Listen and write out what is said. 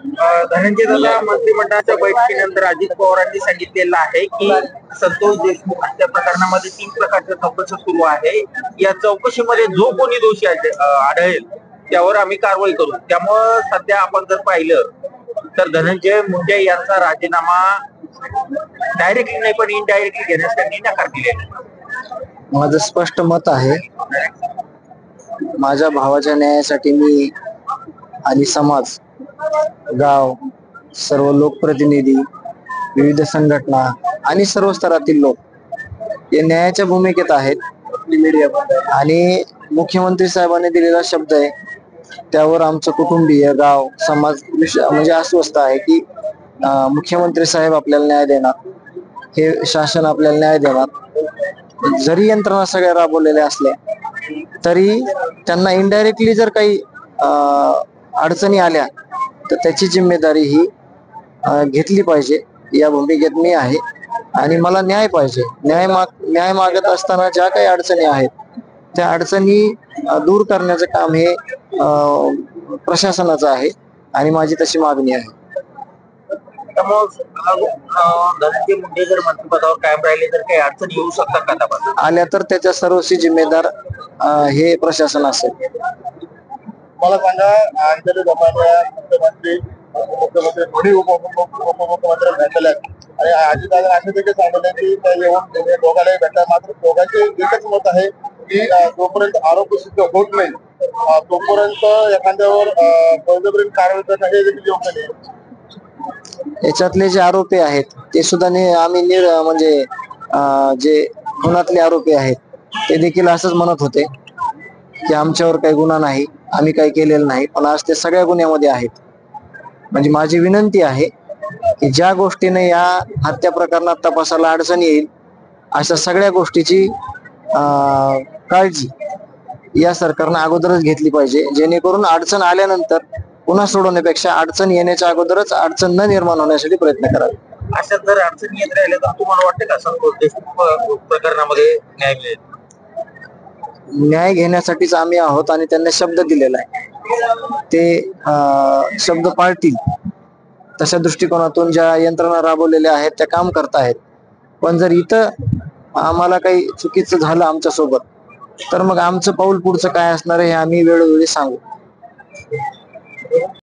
धनंजय दादा, मंत्रिमंडळाच्या बैठकीनंतर अजित पवारांनी सांगितलेलं आहे की संतोष देशमुख हत्या प्रकरणामध्ये 3 प्रकारच्या चौकशी सुरू आहे. या चौकशीमध्ये जो कोणी दोषी आढळेल त्यावर आम्ही कारवाई करू. त्यामुळं सध्या आपण जर पाहिलं तर धनंजय मुंडे यांचा राजीनामा डायरेक्टली नाही पण इनडायरेक्टली घेण्यास त्यांनी नकार दिलेला आहे. माझं स्पष्ट मत आहे, माझ्या भावाच्या न्यायासाठी मी आणि समाज, गाव, सर्व लोकप्रतिनिधी, विविध संघटना आणि सर्व स्तरातील लोक हे न्यायाच्या भूमिकेत आहेत आणि मुख्यमंत्री साहेबांनी दिलेला शब्द आहे त्यावर आमचं कुटुंबीय, गाव, समाज म्हणजे अस्वस्थ आहे की मुख्यमंत्री साहेब आपल्याला न्याय देणार, हे शासन आपल्याला न्याय देणार. जरी यंत्रणा सगळ्या राबवलेल्या असल्या तरी त्यांना इनडायरेक्टली जर काही अडचणी आल्या तर त्याची जिम्मेदारी ही घेतली पाहिजे. या भूमिकेत मी आहे आणि मला न्याय पाहिजे. न्याय मागत असताना ज्या काही अडचणी आहेत त्या अडचणी दूर करण्याचं काम हे प्रशासनाचं आहे आणि माझी तशी मागणी आहे. धनंजय मुंडे जर मंत्रिपदावर कायम राहिले तर काही अडचणी येऊ शकतात का? आल्या तर त्याच्या सर्वस्वी जिम्मेदार हे प्रशासन असेल. मला सांगा, अंजली मुख्यमंत्री दोन्ही उपमुख्यमंत्री भेटले आणि अजितदादा असे देखील सांगितले की त्या येऊन दोघांनाही भेटला. मात्र दोघांचे एकच मत आहे की जोपर्यंत आरोप सिद्ध होत नाही तोपर्यंत एखाद्यावर बळजबरीने कारवाई करणं हे देखील योग्य नाही. याच्यातले जे आरोपी आहेत ते सुद्धा आम्ही म्हणजे जे खुनातले आरोपी आहेत ते देखील असंच म्हणत होते की आमच्यावर काही गुन्हा नाही, आम्ही काही केलेलं नाही, पण आज ते सगळ्या गुन्ह्यामध्ये आहेत. म्हणजे माझी विनंती आहे की ज्या गोष्टीने या हत्या प्रकरणात तपासाला अडचण येईल अशा सगळ्या गोष्टीची काळजी या सरकारनं अगोदरच घेतली पाहिजे, जेणेकरून अडचण आल्यानंतर पुन्हा सोडवण्यापेक्षा अडचण येण्याच्या अगोदरच अडचण न निर्माण होण्यासाठी प्रयत्न करावे. अशा जर अडचणी येत राहिल्या तर तुम्हाला वाटतं का संतोष देशमुख प्रकरणामध्ये न्याय मिळेल? न्याय घेण्यासाठीच आम्ही आहोत आणि त्यांना शब्द दिलेला आहे, ते शब्द पाळतील तशा दृष्टिकोनातून ज्या यंत्रणा राबवलेल्या आहेत त्या काम करत आहेत. पण जर इथं आम्हाला काही चुकीचं झालं आमच्या सोबत तर मग आमचं पाऊल पुढचं काय असणार आहे हे आम्ही वेळोवेळी सांगू.